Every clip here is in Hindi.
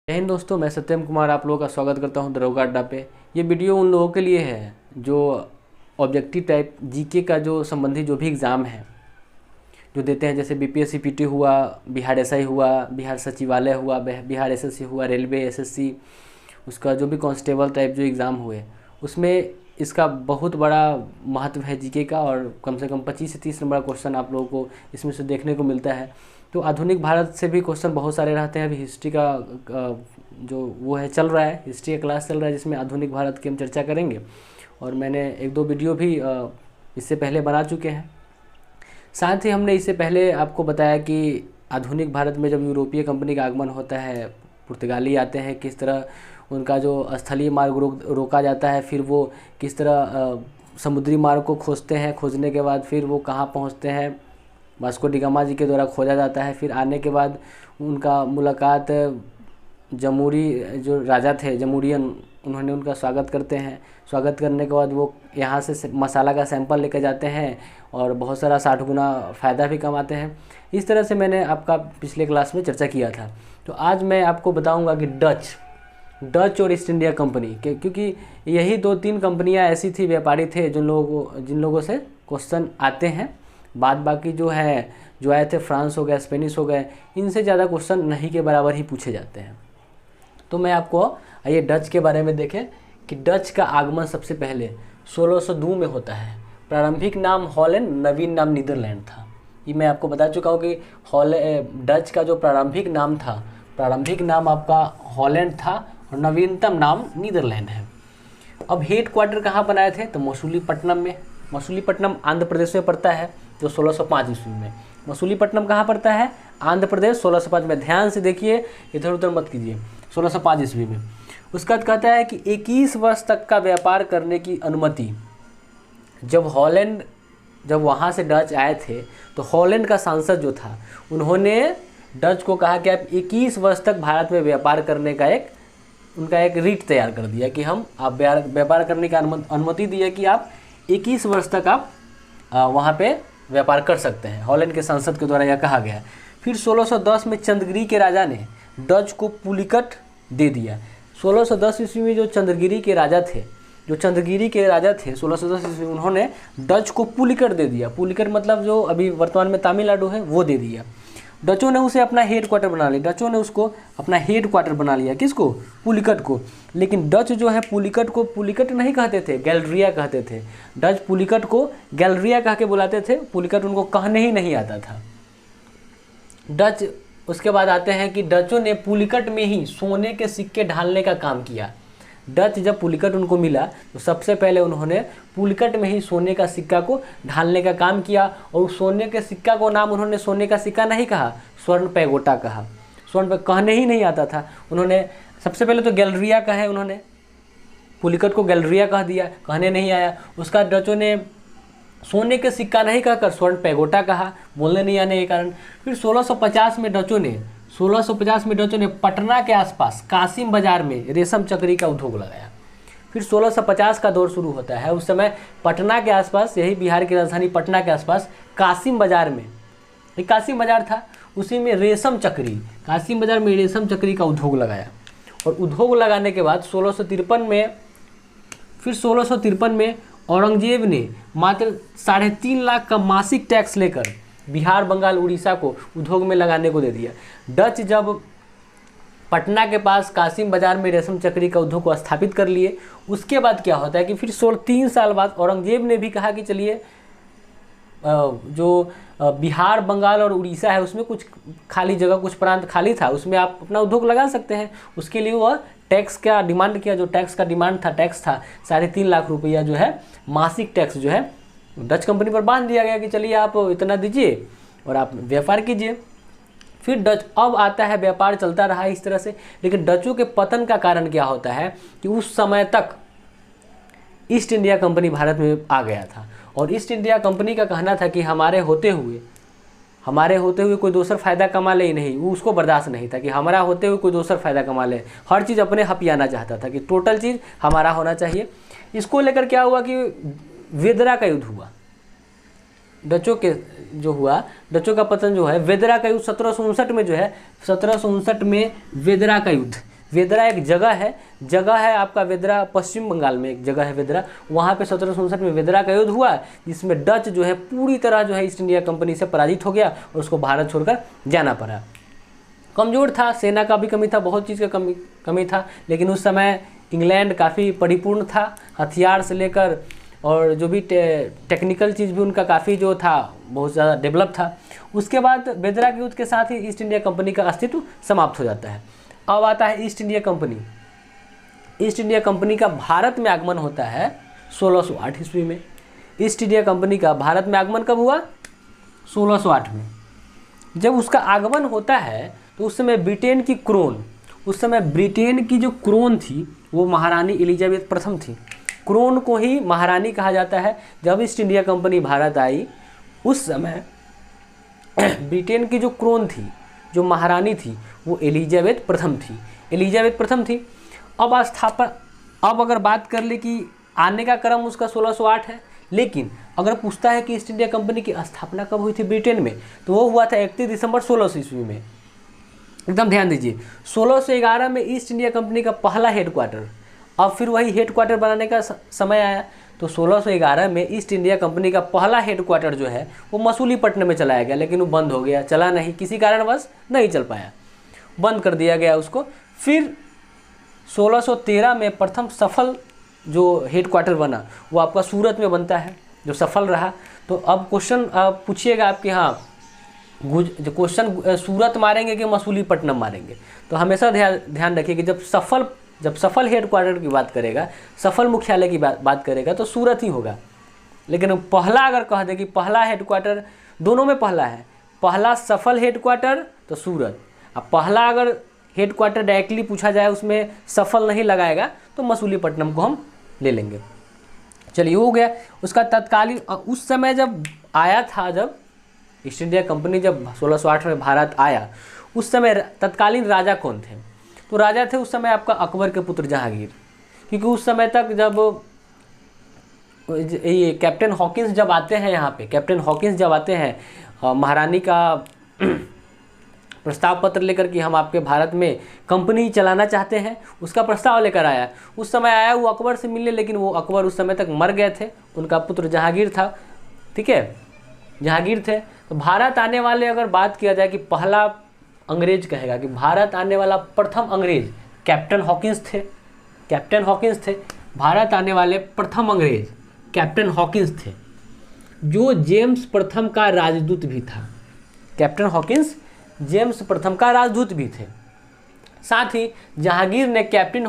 जय हिंद दोस्तों, मैं सत्यम कुमार आप लोगों का स्वागत करता हूं दरोगा अड्डा पे। ये वीडियो उन लोगों के लिए है जो ऑब्जेक्टिव टाइप जीके का जो संबंधी जो भी एग्ज़ाम है जो देते हैं, जैसे बीपीएससी पीटी हुआ, बिहार एसआई हुआ, बिहार सचिवालय हुआ, बिहार एसएससी हुआ, रेलवे एसएससी, उसका जो भी कांस्टेबल टाइप जो एग्ज़ाम हुए उसमें इसका बहुत बड़ा महत्व है जीके का। और कम से कम 25 से 30 नंबर का क्वेश्चन आप लोगों को इसमें से देखने को मिलता है। तो आधुनिक भारत से भी क्वेश्चन बहुत सारे रहते हैं। अभी हिस्ट्री का जो वो है चल रहा है, हिस्ट्री का क्लास चल रहा है जिसमें आधुनिक भारत की हम चर्चा करेंगे। और मैंने एक दो वीडियो भी इससे पहले बना चुके हैं। साथ ही हमने इससे पहले आपको बताया कि आधुनिक भारत में जब यूरोपीय कंपनी का आगमन होता है, पुर्तगाली आते हैं, किस तरह उनका जो स्थलीय मार्ग रोका जाता है, फिर वो किस तरह समुद्री मार्ग को खोजते हैं, खोजने के बाद फिर वो कहाँ पहुँचते हैं, वास्को डी गामा जी के द्वारा खोजा जाता है। फिर आने के बाद उनका मुलाकात जमूरी जो राजा थे, जमूरियन, उन्होंने उनका स्वागत करते हैं। स्वागत करने के बाद वो यहाँ से मसाला का सैंपल लेकर जाते हैं और बहुत सारा 60 गुना फ़ायदा भी कमाते हैं। इस तरह से मैंने आपका पिछले क्लास में चर्चा किया था। तो आज मैं आपको बताऊंगा कि डच और ईस्ट इंडिया कंपनी के, क्योंकि यही 2-3 कंपनियां ऐसी थी, व्यापारी थे जिन लोगों से क्वेश्चन आते हैं। बाद बाकी जो आए थे, फ्रांस हो गया, स्पेनिश हो गए, इनसे ज़्यादा क्वेश्चन नहीं के बराबर ही पूछे जाते हैं। तो मैं आपको आइए डच के बारे में देखें कि डच का आगमन सबसे पहले 1602 में होता है। प्रारंभिक नाम हॉलैंड, नवीन नाम नीदरलैंड था। ये मैं आपको बता चुका हूँ कि डच का जो प्रारंभिक नाम था, प्रारंभिक नाम आपका हॉलैंड था और नवीनतम नाम नीदरलैंड है। अब हेड क्वार्टर कहाँ बनाए थे? तो मसूलीपट्टनम में। मसूलीपट्टनम आंध्र प्रदेश में पड़ता है, जो 1605 ईस्वी में। मसूलीपट्टनम कहाँ पड़ता है? आंध्र प्रदेश, 1605 में। ध्यान से देखिए, इधर उधर मत कीजिए। 1605 ईस्वी में उसका कहता है कि 21 वर्ष तक का व्यापार करने की अनुमति। जब वहाँ से डच आए थे तो हॉलैंड का सांसद जो था, उन्होंने डच को कहा कि आप 21 वर्ष तक भारत में व्यापार करने का उनका एक रीट तैयार कर दिया कि आप व्यापार करने की अनुमति दी है कि आप 21 वर्ष तक आप वहाँ पे व्यापार कर सकते हैं। हॉलैंड के सांसद के द्वारा यह कहा गया। फिर 1610 में चंद्रगिरी के राजा ने डच को पुलिकट दे दिया। 1610 ईस्वी में जो चंद्रगिरी के राजा थे 1610 ईस्वी में उन्होंने डच को पुलिकट दे दिया। पुलिकट मतलब जो अभी वर्तमान में तमिलनाडु है, वो दे दिया। डचों ने उसे अपना हेड क्वार्टर बना लिया। डचों ने उसको अपना हेड क्वार्टर बना लिया। किसको? पुलिकट को। लेकिन डच जो है पुलिकट को पुलिकट नहीं कहते थे, गैलरिया कहते थे। डच पुलिकट को गैलरिया कह के बुलाते थे। पुलिकट उनको कहने ही नहीं आता था। डच उसके बाद आते हैं कि डचों ने पुलिकट में ही सोने के सिक्के ढालने का काम किया। डच जब पुलिकट उनको मिला तो सबसे पहले उन्होंने पुलिकट में ही सोने का सिक्का को ढालने का काम किया। और उस सोने के सिक्का को नाम उन्होंने सोने का सिक्का नहीं कहा, स्वर्ण पैगोटा कहा। स्वर्ण कहने ही नहीं आता था। उन्होंने सबसे पहले तो गैलरिया कहे, उन्होंने पुलिकट को गैलरिया कह दिया, कहने नहीं आया। उसका डचों ने सोने के सिक्का नहीं कहकर स्वर्ण पैगोटा कहा, बोलने नहीं आने के कारण। फिर 1650 में डचों ने पटना के आसपास कासिम बाजार में रेशम चक्री का उद्योग लगाया। फिर 1650 का दौर शुरू होता है। उस समय पटना के आसपास, यही बिहार की राजधानी पटना के आसपास कासिम बाजार में, एक कासिम बाजार था, उसी में कासिम बाजार में रेशम चक्री का उद्योग लगाया। और उद्योग लगाने के बाद 1653 में औरंगजेब ने मात्र 3.5 लाख का मासिक टैक्स लेकर बिहार, बंगाल, उड़ीसा को उद्योग में लगाने को दे दिया। डच जब पटना के पास कासिम बाजार में रेशम चक्री का उद्योग को स्थापित कर लिए, उसके बाद क्या होता है कि फिर 3 साल बाद औरंगजेब ने भी कहा कि चलिए जो बिहार, बंगाल और उड़ीसा है उसमें कुछ खाली जगह, कुछ प्रांत खाली था, उसमें आप अपना उद्योग लगा सकते हैं। उसके लिए वह टैक्स का डिमांड किया। जो टैक्स का टैक्स था 3.5 लाख रुपया जो है मासिक टैक्स जो है डच कंपनी पर बांध दिया गया कि चलिए आप इतना दीजिए और आप व्यापार कीजिए। फिर डच अब आता है, व्यापार चलता रहा इस तरह से। लेकिन डचों के पतन का कारण क्या होता है कि उस समय तक ईस्ट इंडिया कंपनी भारत में आ गया था और ईस्ट इंडिया कंपनी का कहना था कि हमारे होते हुए कोई दूसरा फ़ायदा कमा ले ही नहीं। वो उसको बर्दाश्त नहीं था कि हमारा होते हुए कोई दूसरा फ़ायदा कमा ले। हर चीज़ अपने हथियाना चाहता था कि टोटल चीज़ हमारा होना चाहिए। इसको लेकर क्या हुआ कि वेदरा का युद्ध हुआ। डचों का पतन जो है, वेदरा का युद्ध 1759 में जो है, 1759 में वेदरा का युद्ध, वेदरा एक जगह है आपका वेदरा, पश्चिम बंगाल में एक जगह है वेदरा। वहाँ पे 1759 में वेदरा का युद्ध हुआ, जिसमें डच जो है पूरी तरह जो है ईस्ट इंडिया कंपनी से पराजित हो गया और उसको भारत छोड़कर जाना पड़ा। कमज़ोर था, सेना का भी कमी था, बहुत चीज़ का कमी था, लेकिन उस समय इंग्लैंड काफ़ी परिपूर्ण था, हथियार से लेकर और जो भी टेक्निकल चीज़ भी उनका काफ़ी जो था बहुत ज़्यादा डेवलप था। उसके बाद वेदरा के युद्ध के साथ ही ईस्ट इंडिया कंपनी का अस्तित्व समाप्त हो जाता है। अब आता है east India company. East India company का भारत में आगमन होता है 1608 ईस्वी में। ईस्ट इंडिया कंपनी का भारत में आगमन कब हुआ? 1608 में। जब उसका आगमन होता है तो उस समय ब्रिटेन की क्रोन, उस समय ब्रिटेन की जो क्रोन थी वो महारानी एलिजाबेथ प्रथम थी। क्रोन को ही महारानी कहा जाता है। जब ईस्ट इंडिया कंपनी भारत आई उस समय ब्रिटेन की जो क्रोन थी, जो महारानी थी, वो एलिजाबेथ प्रथम थी। एलिजाबेथ प्रथम थी। अब अगर बात कर ले कि आने का क्रम उसका 1608 है, लेकिन अगर पूछता है कि ईस्ट इंडिया कंपनी की स्थापना कब हुई थी ब्रिटेन में, तो वो हुआ था 31 दिसंबर 1600 ईस्वी में। एकदम ध्यान दीजिए, 1611 में ईस्ट इंडिया कंपनी का पहला हेडक्वार्टर, अब फिर वही हेडक्वार्टर बनाने का समय आया, तो 1611 में ईस्ट इंडिया कंपनी का पहला हेडक्वार्टर जो है वो मसूलीपट्टनम में चलाया गया, लेकिन वो बंद हो गया, चला नहीं, किसी कारणवश नहीं चल पाया, बंद कर दिया गया उसको। फिर 1613 में प्रथम सफल जो हेडक्वार्टर बना वो आपका सूरत में बनता है, जो सफल रहा। तो अब क्वेश्चन पूछिएगा आपके, हाँ जो क्वेश्चन सूरत मारेंगे कि मसूलीपट्टनम मारेंगे, तो हमेशा ध्यान रखिए कि जब सफल हेडक्वार्टर की बात करेगा, सफल मुख्यालय की बात करेगा तो सूरत ही होगा। लेकिन पहला अगर कह दे कि पहला हेडक्वार्टर, दोनों में पहला है, पहला सफल हेडक्वार्टर तो सूरत, अब पहला अगर हेडक्वार्टर डायरेक्टली पूछा जाए उसमें सफल नहीं लगाएगा तो मसूलीपट्टनम को हम ले लेंगे। चलिए हो गया। उसका तत्कालीन उस समय जब आया था, जब ईस्ट इंडिया कंपनी जब 1608 में भारत आया, उस समय तत्कालीन राजा कौन थे? तो राजा थे उस समय आपका अकबर के पुत्र जहांगीर, क्योंकि उस समय तक जब ये कैप्टन हॉकिंस जब आते हैं यहाँ पे, कैप्टन हॉकिंस जब आते हैं महारानी का प्रस्ताव पत्र लेकर कि हम आपके भारत में कंपनी चलाना चाहते हैं, उसका प्रस्ताव लेकर आया। उस समय आया वो अकबर से मिलने, लेकिन वो अकबर उस समय तक मर गए थे, उनका पुत्र जहांगीर था, ठीक है, जहांगीर थे। तो भारत आने वाले अगर बात किया जाए कि पहला अंग्रेज कहेगा कि भारत आने वाला प्रथम अंग्रेज कैप्टन हॉकिंस थे, कैप्टन हॉकिंस थे। भारत आने वाले प्रथम अंग्रेज कैप्टन हॉकिंस थे, जो जेम्स प्रथम का राजदूत भी था। कैप्टन हॉकिंस जेम्स प्रथम का राजदूत भी थे। साथ ही जहांगीर ने कैप्टन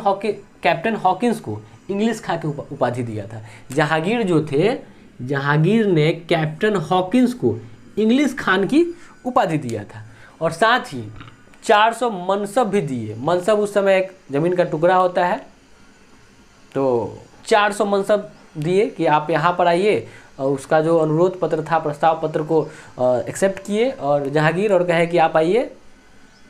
हॉकिंस को इंग्लिश खां की उपाधि दिया था। जहांगीर जो थे, जहांगीर ने कैप्टन हॉकिंस को इंग्लिश खान की उपाधि दिया था, और साथ ही 400 मनसब भी दिए। मनसब उस समय एक ज़मीन का टुकड़ा होता है, तो 400 मनसब दिए कि आप यहाँ पर आइए, और उसका जो अनुरोध पत्र था, प्रस्ताव पत्र को एक्सेप्ट किए और जहांगीर, और कहे कि आप आइए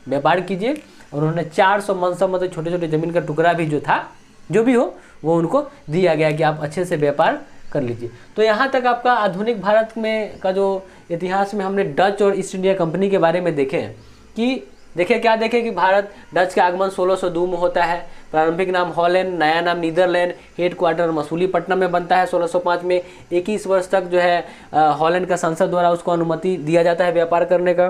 व्यापार कीजिए। और उन्होंने 400 मनसब मतलब छोटे छोटे ज़मीन का टुकड़ा भी जो था, जो भी हो, वो उनको दिया गया कि आप अच्छे से व्यापार कर लीजिए। तो यहाँ तक आपका आधुनिक भारत में का जो इतिहास में हमने डच और ईस्ट इंडिया कंपनी के बारे में देखे कि देखे कि भारत डच का आगमन 1602 में होता है। प्रारंभिक नाम हॉलैंड, नया नाम नीदरलैंड, हेडक्वार्टर मसूलीपट्टनम में बनता है। 1605 में 21 वर्ष तक जो है हॉलैंड का संसद द्वारा उसको अनुमति दिया जाता है व्यापार करने का।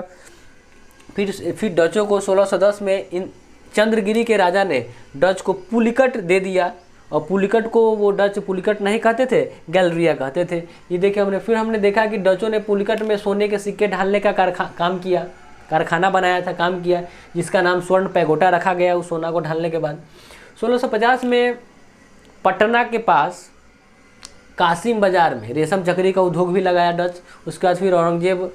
फिर डचों को 1610 में इन चंद्रगिरी के राजा ने डच को पुलिकट दे दिया, और पुलिकट को वो डच पुलिकट नहीं कहते थे, गैलरिया कहते थे। ये देखे हमने देखा कि डचों ने पुलिकट में सोने के सिक्के ढालने का काम किया, कारखाना बनाया था, काम किया, जिसका नाम स्वर्ण पैगोटा रखा गया उस सोना को ढालने के बाद। 1650 में पटना के पास कासिम बाजार में रेशम चक्री का उद्योग भी लगाया डच। उसके बाद फिर औरंगजेब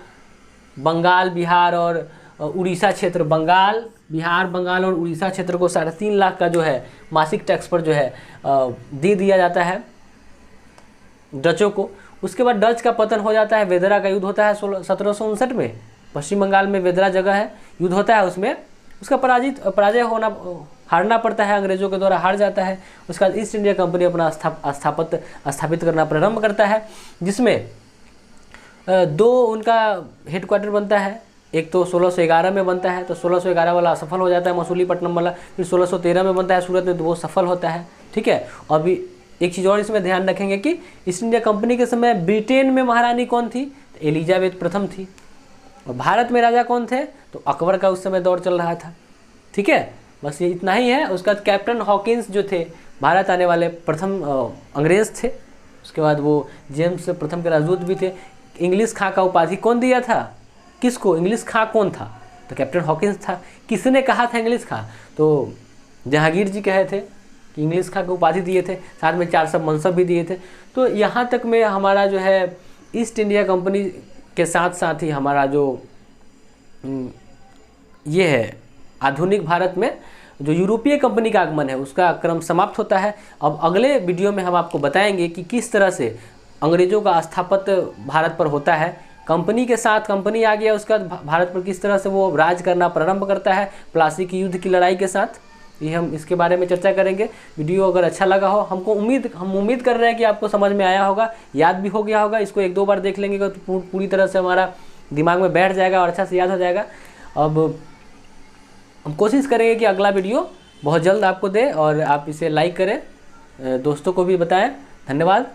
बंगाल, बिहार और उड़ीसा क्षेत्र, बंगाल, और उड़ीसा क्षेत्र को 3.5 लाख का जो है मासिक टैक्स पर जो है दे दिया जाता है डचों को। उसके बाद डच का पतन हो जाता है, वेदरा का युद्ध होता है 1759 में, पश्चिम बंगाल में वेदरा जगह है, युद्ध होता है, उसमें उसका हारना पड़ता है, अंग्रेजों के द्वारा हार जाता है। उसके बाद ईस्ट इंडिया कंपनी अपना स्थापित करना प्रारंभ करता है, जिसमें 2 उनका हेडक्वार्टर बनता है, एक तो 1611 में बनता है, तो 1611 वाला असफल हो जाता है मसूलीपट्टनम वाला, फिर 1613 में बनता है सूरत में, तो वो सफल होता है। ठीक है। और भी एक चीज़ और इसमें ध्यान रखेंगे कि ईस्ट इंडिया कंपनी के समय ब्रिटेन में महारानी कौन थी, तो एलिजाबेथ प्रथम थी। और भारत में राजा कौन थे, तो अकबर का उस समय दौर चल रहा था। ठीक है, बस ये इतना ही है। उसके बाद कैप्टन हॉकिंस जो थे भारत आने वाले प्रथम अंग्रेज थे। उसके बाद वो जेम्स प्रथम के राजदूत भी थे। इंग्लिश खां का उपाधि कौन दिया था, किसको, इंग्लिश खां कौन था, तो कैप्टन हॉकिंस था। किसने कहा था इंग्लिश खां, तो जहांगीर जी कहे थे कि इंग्लिश खां को उपाधि दिए थे, साथ में 4 सब मनसब भी दिए थे। तो यहाँ तक में हमारा जो है ईस्ट इंडिया कंपनी के साथ साथ ही हमारा जो ये है आधुनिक भारत में जो यूरोपीय कंपनी का आगमन है उसका क्रम समाप्त होता है। अब अगले वीडियो में हम आपको बताएंगे कि किस तरह से अंग्रेज़ों का स्थापत्य भारत पर होता है। कंपनी के साथ कंपनी आ गया, उसका भारत पर किस तरह से वो राज करना प्रारंभ करता है प्लासी की युद्ध की लड़ाई के साथ, ये हम इसके बारे में चर्चा करेंगे। वीडियो अगर अच्छा लगा हो, हम उम्मीद कर रहे हैं कि आपको समझ में आया होगा, याद भी हो गया होगा। इसको 1-2 बार देख लेंगे तो पूरी तरह से हमारा दिमाग में बैठ जाएगा और अच्छा से याद हो जाएगा। अब हम कोशिश करेंगे कि अगला वीडियो बहुत जल्द आपको दे और आप इसे लाइक करें, दोस्तों को भी बताएं। धन्यवाद।